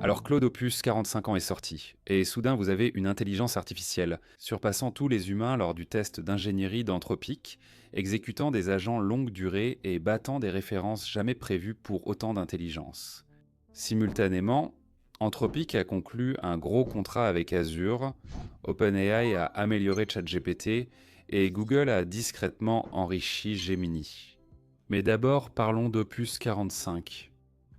Alors Claude Opus 45 ans est sorti, et soudain vous avez une intelligence artificielle, surpassant tous les humains lors du test d'ingénierie d'Anthropic, exécutant des agents longue durée et battant des références jamais prévues pour autant d'intelligence. Simultanément, Anthropic a conclu un gros contrat avec Azure, OpenAI a amélioré ChatGPT, et Google a discrètement enrichi Gemini. Mais d'abord parlons d'Opus 45.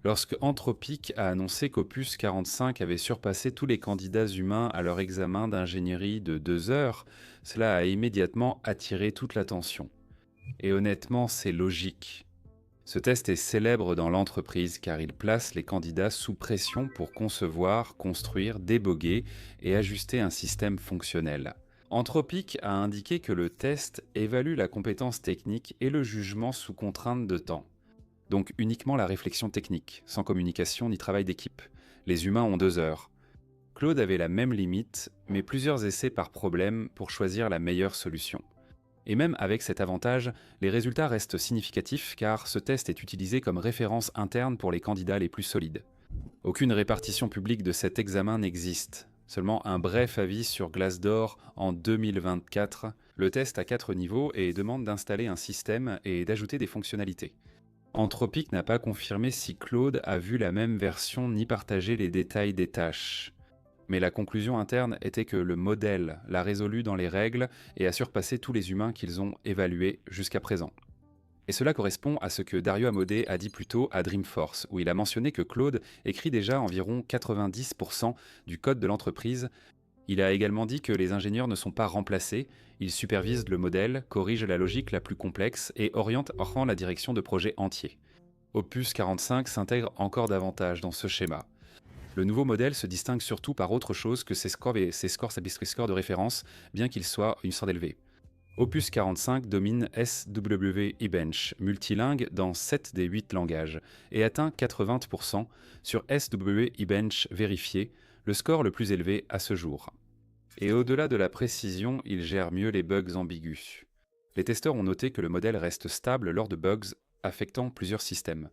Lorsque Anthropic a annoncé qu'Opus 45 avait surpassé tous les candidats humains à leur examen d'ingénierie de 2 heures, cela a immédiatement attiré toute l'attention. Et honnêtement, c'est logique. Ce test est célèbre dans l'entreprise car il place les candidats sous pression pour concevoir, construire, déboguer et ajuster un système fonctionnel. Anthropic a indiqué que le test évalue la compétence technique et le jugement sous contrainte de temps. Donc uniquement la réflexion technique, sans communication ni travail d'équipe. Les humains ont 2 heures. Claude avait la même limite, mais plusieurs essais par problème pour choisir la meilleure solution. Et même avec cet avantage, les résultats restent significatifs car ce test est utilisé comme référence interne pour les candidats les plus solides. Aucune répartition publique de cet examen n'existe. Seulement un bref avis sur Glassdoor en 2024. Le test a 4 niveaux et demande d'installer un système et d'ajouter des fonctionnalités. Anthropic n'a pas confirmé si Claude a vu la même version ni partagé les détails des tâches. Mais la conclusion interne était que le modèle l'a résolu dans les règles et a surpassé tous les humains qu'ils ont évalués jusqu'à présent. Et cela correspond à ce que Dario Amodei a dit plus tôt à Dreamforce, où il a mentionné que Claude écrit déjà environ 90% du code de l'entreprise. Il a également dit que les ingénieurs ne sont pas remplacés, ils supervisent le modèle, corrigent la logique la plus complexe et orientent enfin la direction de projets entiers. Opus 45 s'intègre encore davantage dans ce schéma. Le nouveau modèle se distingue surtout par autre chose que ses scores de référence, bien qu'ils soient une sorte élevé. Opus 45 domine SWE-bench, multilingue dans 7 des 8 langages, et atteint 80% sur SWE-bench vérifié, le score le plus élevé à ce jour. Et au-delà de la précision, il gère mieux les bugs ambigus. Les testeurs ont noté que le modèle reste stable lors de bugs affectant plusieurs systèmes.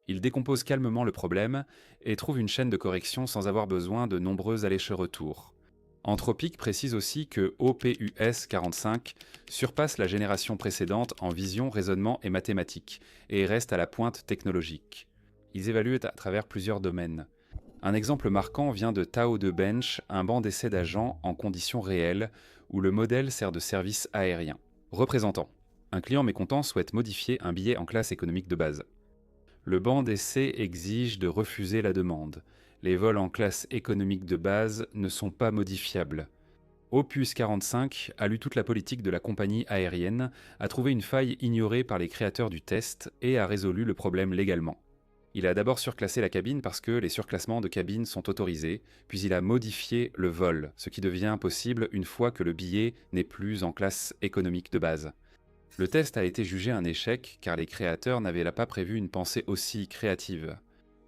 Il décompose calmement le problème et trouve une chaîne de correction sans avoir besoin de nombreux allers-retours. Anthropic précise aussi que OPUS 45 surpasse la génération précédente en vision, raisonnement et mathématiques, et reste à la pointe technologique. Ils évaluent à travers plusieurs domaines. Un exemple marquant vient de Tao de Bench, un banc d'essai d'agents en conditions réelles, où le modèle sert de service aérien. Représentant. Un client mécontent souhaite modifier un billet en classe économique de base. Le banc d'essai exige de refuser la demande. Les vols en classe économique de base ne sont pas modifiables. Opus 45 a lu toute la politique de la compagnie aérienne, a trouvé une faille ignorée par les créateurs du test et a résolu le problème légalement. Il a d'abord surclassé la cabine parce que les surclassements de cabine sont autorisés, puis il a modifié le vol, ce qui devient possible une fois que le billet n'est plus en classe économique de base. Le test a été jugé un échec car les créateurs n'avaient pas prévu une pensée aussi créative.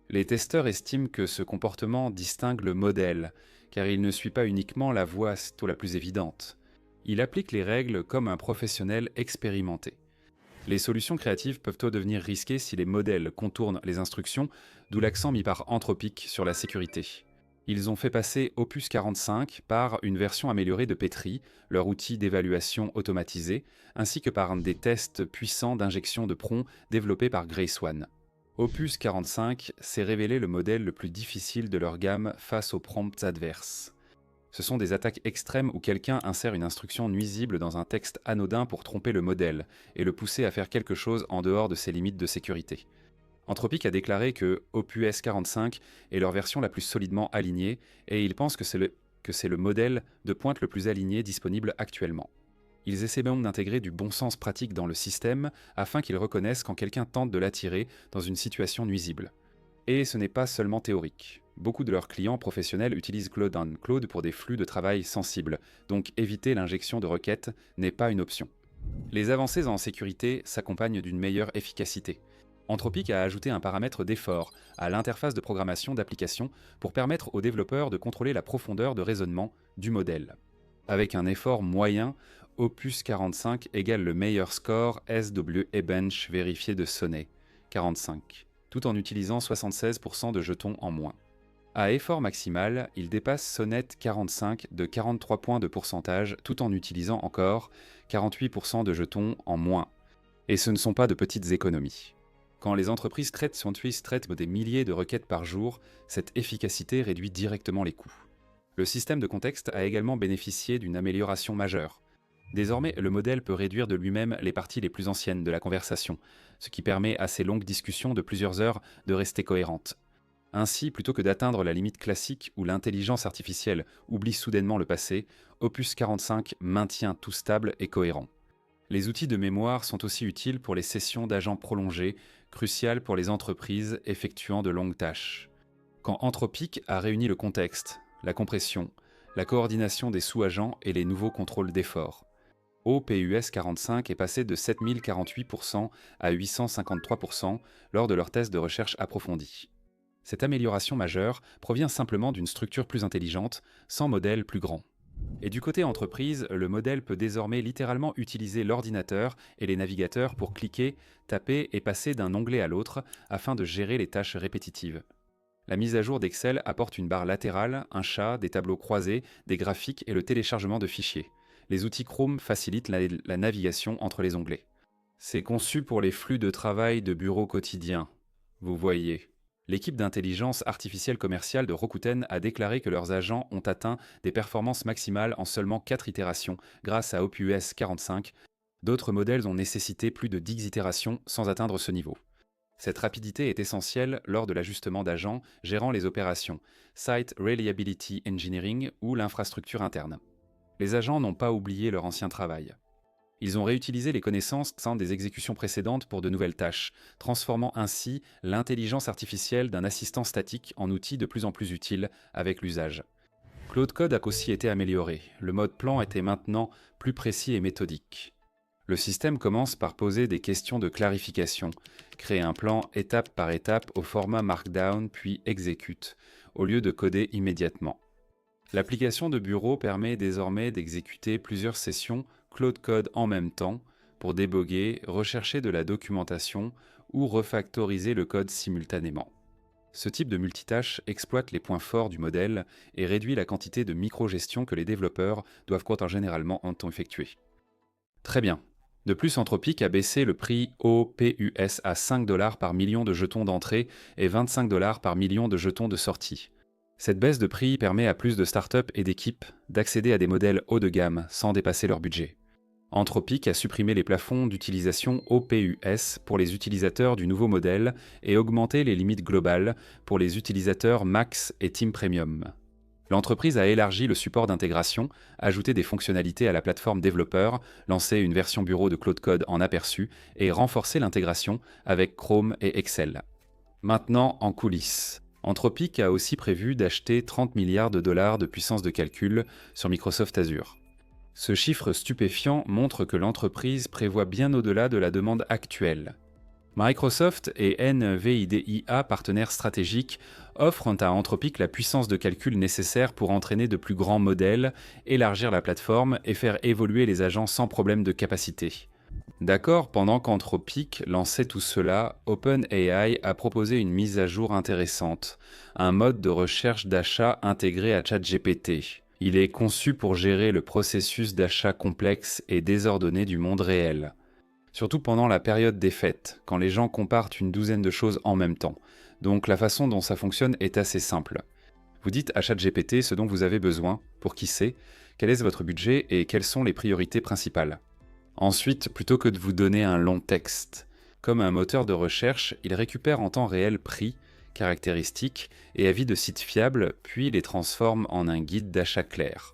Les testeurs estiment que ce comportement distingue le modèle, car il ne suit pas uniquement la voie la plus évidente. Il applique les règles comme un professionnel expérimenté. Les solutions créatives peuvent devenir risquées si les modèles contournent les instructions, d'où l'accent mis par Anthropic sur la sécurité. Ils ont fait passer Opus 45 par une version améliorée de Petri, leur outil d'évaluation automatisé, ainsi que par des tests puissants d'injection de prompt développés par GraceOne. Opus 45 s'est révélé le modèle le plus difficile de leur gamme face aux prompts adverses. Ce sont des attaques extrêmes où quelqu'un insère une instruction nuisible dans un texte anodin pour tromper le modèle et le pousser à faire quelque chose en dehors de ses limites de sécurité. Anthropic a déclaré que Opus 45 est leur version la plus solidement alignée et ils pensent que c'est le modèle de pointe le plus aligné disponible actuellement. Ils essaient même d'intégrer du bon sens pratique dans le système afin qu'ils reconnaissent quand quelqu'un tente de l'attirer dans une situation nuisible. Et ce n'est pas seulement théorique. Beaucoup de leurs clients professionnels utilisent Claude pour des flux de travail sensibles, donc éviter l'injection de requêtes n'est pas une option. Les avancées en sécurité s'accompagnent d'une meilleure efficacité. Anthropic a ajouté un paramètre d'effort à l'interface de programmation d'application pour permettre aux développeurs de contrôler la profondeur de raisonnement du modèle. Avec un effort moyen, Opus 45 égale le meilleur score SWE-bench vérifié de Sonnet, 45. tout en utilisant 76% de jetons en moins. À effort maximal, il dépasse Sonnet 45 de 43 points de pourcentage tout en utilisant encore 48% de jetons en moins. Et ce ne sont pas de petites économies. Quand les entreprises traitent des milliers de requêtes par jour, cette efficacité réduit directement les coûts. Le système de contexte a également bénéficié d'une amélioration majeure. Désormais, le modèle peut réduire de lui-même les parties les plus anciennes de la conversation, ce qui permet à ces longues discussions de plusieurs heures de rester cohérentes. Ainsi, plutôt que d'atteindre la limite classique où l'intelligence artificielle oublie soudainement le passé, Opus 45 maintient tout stable et cohérent. Les outils de mémoire sont aussi utiles pour les sessions d'agents prolongées, cruciales pour les entreprises effectuant de longues tâches. Quand Anthropic a réuni le contexte, la compression, la coordination des sous-agents et les nouveaux contrôles d'effort, OPUS 45 est passé de 7048% à 853% lors de leur test de recherche approfondie. Cette amélioration majeure provient simplement d'une structure plus intelligente, sans modèle plus grand. Et du côté entreprise, le modèle peut désormais littéralement utiliser l'ordinateur et les navigateurs pour cliquer, taper et passer d'un onglet à l'autre afin de gérer les tâches répétitives. La mise à jour d'Excel apporte une barre latérale, un chat, des tableaux croisés, des graphiques et le téléchargement de fichiers. Les outils Chrome facilitent la navigation entre les onglets. C'est conçu pour les flux de travail de bureau quotidien. Vous voyez. L'équipe d'intelligence artificielle commerciale de Rakuten a déclaré que leurs agents ont atteint des performances maximales en seulement 4 itérations grâce à OPUS 45. D'autres modèles ont nécessité plus de 10 itérations sans atteindre ce niveau. Cette rapidité est essentielle lors de l'ajustement d'agents gérant les opérations, Site Reliability Engineering ou l'infrastructure interne. Les agents n'ont pas oublié leur ancien travail. Ils ont réutilisé les connaissances des exécutions précédentes pour de nouvelles tâches, transformant ainsi l'intelligence artificielle d'un assistant statique en outil de plus en plus utile avec l'usage. Claude Code a aussi été amélioré. Le mode plan était maintenant plus précis et méthodique. Le système commence par poser des questions de clarification, créer un plan étape par étape au format Markdown puis exécute, au lieu de coder immédiatement. L'application de bureau permet désormais d'exécuter plusieurs sessions Claude Code en même temps pour déboguer, rechercher de la documentation ou refactoriser le code simultanément. Ce type de multitâche exploite les points forts du modèle et réduit la quantité de micro-gestion que les développeurs doivent généralement effectuer. Très bien. De plus, Anthropic a baissé le prix OPUS à 5 $ par million de jetons d'entrée et 25 $ par million de jetons de sortie. Cette baisse de prix permet à plus de startups et d'équipes d'accéder à des modèles haut de gamme sans dépasser leur budget. Anthropic a supprimé les plafonds d'utilisation OPUS pour les utilisateurs du nouveau modèle et augmenté les limites globales pour les utilisateurs Max et Team Premium. L'entreprise a élargi le support d'intégration, ajouté des fonctionnalités à la plateforme développeur, lancé une version bureau de Claude Code en aperçu et renforcé l'intégration avec Chrome et Excel. Maintenant, en coulisses. Anthropic a aussi prévu d'acheter 30 milliards de dollars de puissance de calcul sur Microsoft Azure. Ce chiffre stupéfiant montre que l'entreprise prévoit bien au-delà de la demande actuelle. Microsoft et NVIDIA, partenaires stratégiques, offrent à Anthropic la puissance de calcul nécessaire pour entraîner de plus grands modèles, élargir la plateforme et faire évoluer les agents sans problème de capacité. D'accord, pendant qu'Anthropic lançait tout cela, OpenAI a proposé une mise à jour intéressante, un mode de recherche d'achat intégré à ChatGPT. Il est conçu pour gérer le processus d'achat complexe et désordonné du monde réel. Surtout pendant la période des fêtes, quand les gens comparent une douzaine de choses en même temps. Donc la façon dont ça fonctionne est assez simple. Vous dites à ChatGPT ce dont vous avez besoin, pour qui c'est, quel est votre budget et quelles sont les priorités principales. Ensuite, plutôt que de vous donner un long texte, comme un moteur de recherche, il récupère en temps réel prix, caractéristiques et avis de sites fiables, puis les transforme en un guide d'achat clair.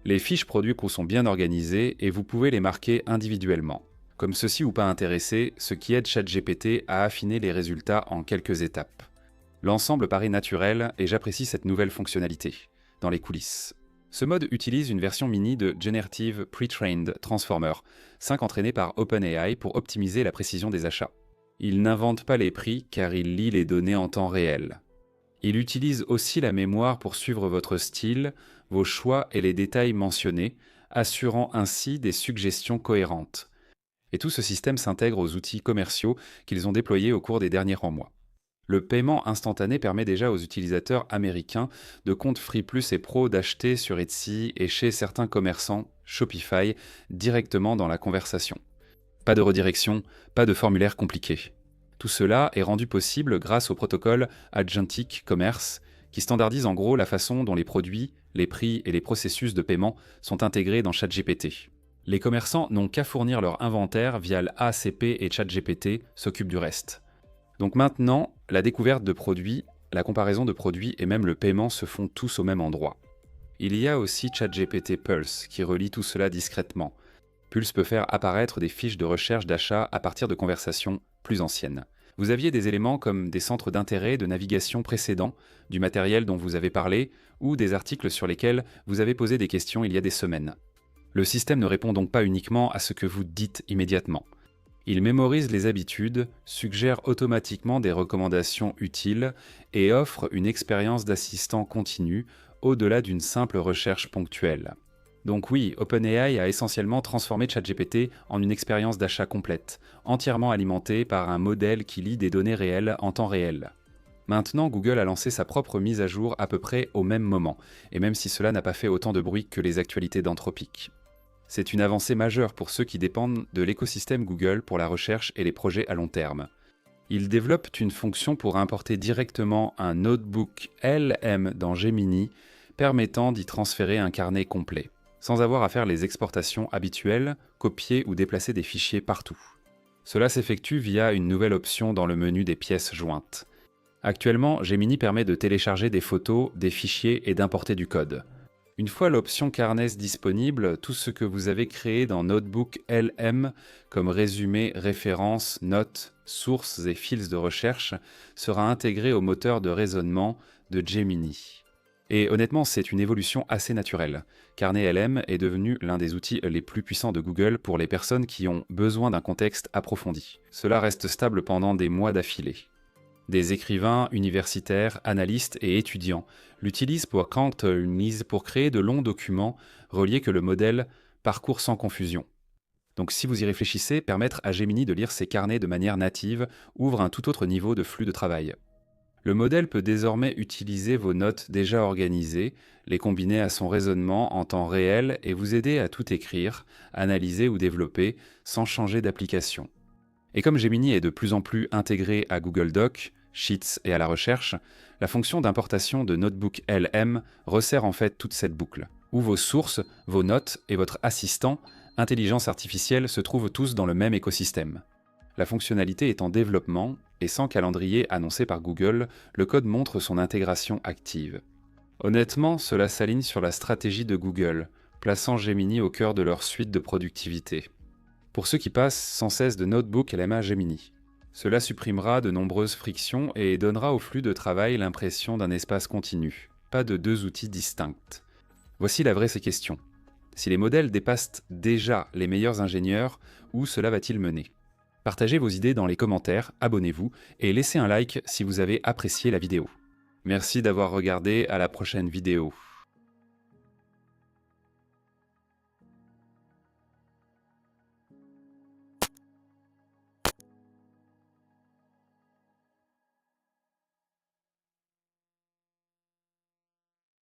Les fiches produits sont bien organisées et vous pouvez les marquer individuellement, comme ceci ou pas intéressé, ce qui aide ChatGPT à affiner les résultats en quelques étapes. L'ensemble paraît naturel et j'apprécie cette nouvelle fonctionnalité, dans les coulisses. Ce mode utilise une version mini de Generative Pre-trained Transformer, 5 entraîné par OpenAI pour optimiser la précision des achats. Il n'invente pas les prix car il lit les données en temps réel. Il utilise aussi la mémoire pour suivre votre style, vos choix et les détails mentionnés, assurant ainsi des suggestions cohérentes. Et tout ce système s'intègre aux outils commerciaux qu'ils ont déployés au cours des derniers mois. Le paiement instantané permet déjà aux utilisateurs américains de comptes Free Plus et Pro d'acheter sur Etsy et chez certains commerçants Shopify directement dans la conversation. Pas de redirection, pas de formulaire compliqué. Tout cela est rendu possible grâce au protocole Agentic Commerce qui standardise en gros la façon dont les produits, les prix et les processus de paiement sont intégrés dans ChatGPT. Les commerçants n'ont qu'à fournir leur inventaire via l'ACP et ChatGPT s'occupent du reste. Donc maintenant, la découverte de produits, la comparaison de produits et même le paiement se font tous au même endroit. Il y a aussi ChatGPT Pulse qui relie tout cela discrètement. Pulse peut faire apparaître des fiches de recherche d'achat à partir de conversations plus anciennes. Vous aviez des éléments comme des centres d'intérêt de navigation précédents, du matériel dont vous avez parlé, ou des articles sur lesquels vous avez posé des questions il y a des semaines. Le système ne répond donc pas uniquement à ce que vous dites immédiatement. Il mémorise les habitudes, suggère automatiquement des recommandations utiles et offre une expérience d'assistant continu au-delà d'une simple recherche ponctuelle. Donc oui, OpenAI a essentiellement transformé ChatGPT en une expérience d'achat complète, entièrement alimentée par un modèle qui lit des données réelles en temps réel. Maintenant, Google a lancé sa propre mise à jour à peu près au même moment, et même si cela n'a pas fait autant de bruit que les actualités d'Anthropic. C'est une avancée majeure pour ceux qui dépendent de l'écosystème Google pour la recherche et les projets à long terme. Ils développent une fonction pour importer directement un notebook LM dans Gemini, permettant d'y transférer un carnet complet, sans avoir à faire les exportations habituelles, copier ou déplacer des fichiers partout. Cela s'effectue via une nouvelle option dans le menu des pièces jointes. Actuellement, Gemini permet de télécharger des photos, des fichiers et d'importer du code. Une fois l'option Carnets disponible, tout ce que vous avez créé dans Notebook LM, comme résumé, références, notes, sources et fils de recherche, sera intégré au moteur de raisonnement de Gemini. Et honnêtement, c'est une évolution assez naturelle. Carnet LM est devenu l'un des outils les plus puissants de Google pour les personnes qui ont besoin d'un contexte approfondi. Cela reste stable pendant des mois d'affilée. Des écrivains, universitaires, analystes et étudiants l'utilisent quand une lise pour créer de longs documents reliés que le modèle parcourt sans confusion. Donc si vous y réfléchissez, permettre à Gemini de lire ces carnets de manière native ouvre un tout autre niveau de flux de travail. Le modèle peut désormais utiliser vos notes déjà organisées, les combiner à son raisonnement en temps réel et vous aider à tout écrire, analyser ou développer sans changer d'application. Et comme Gemini est de plus en plus intégré à Google Docs, Sheets et à la recherche, la fonction d'importation de Notebook LM resserre en fait toute cette boucle, où vos sources, vos notes et votre assistant, intelligence artificielle, se trouvent tous dans le même écosystème. La fonctionnalité est en développement et sans calendrier annoncé par Google, le code montre son intégration active. Honnêtement, cela s'aligne sur la stratégie de Google, plaçant Gemini au cœur de leur suite de productivité. Pour ceux qui passent sans cesse de Notebook LM à Gemini. Cela supprimera de nombreuses frictions et donnera au flux de travail l'impression d'un espace continu, pas de deux outils distincts. Voici la vraie question. Si les modèles dépassent déjà les meilleurs ingénieurs, où cela va-t-il mener ? Partagez vos idées dans les commentaires, abonnez-vous et laissez un like si vous avez apprécié la vidéo. Merci d'avoir regardé, à la prochaine vidéo.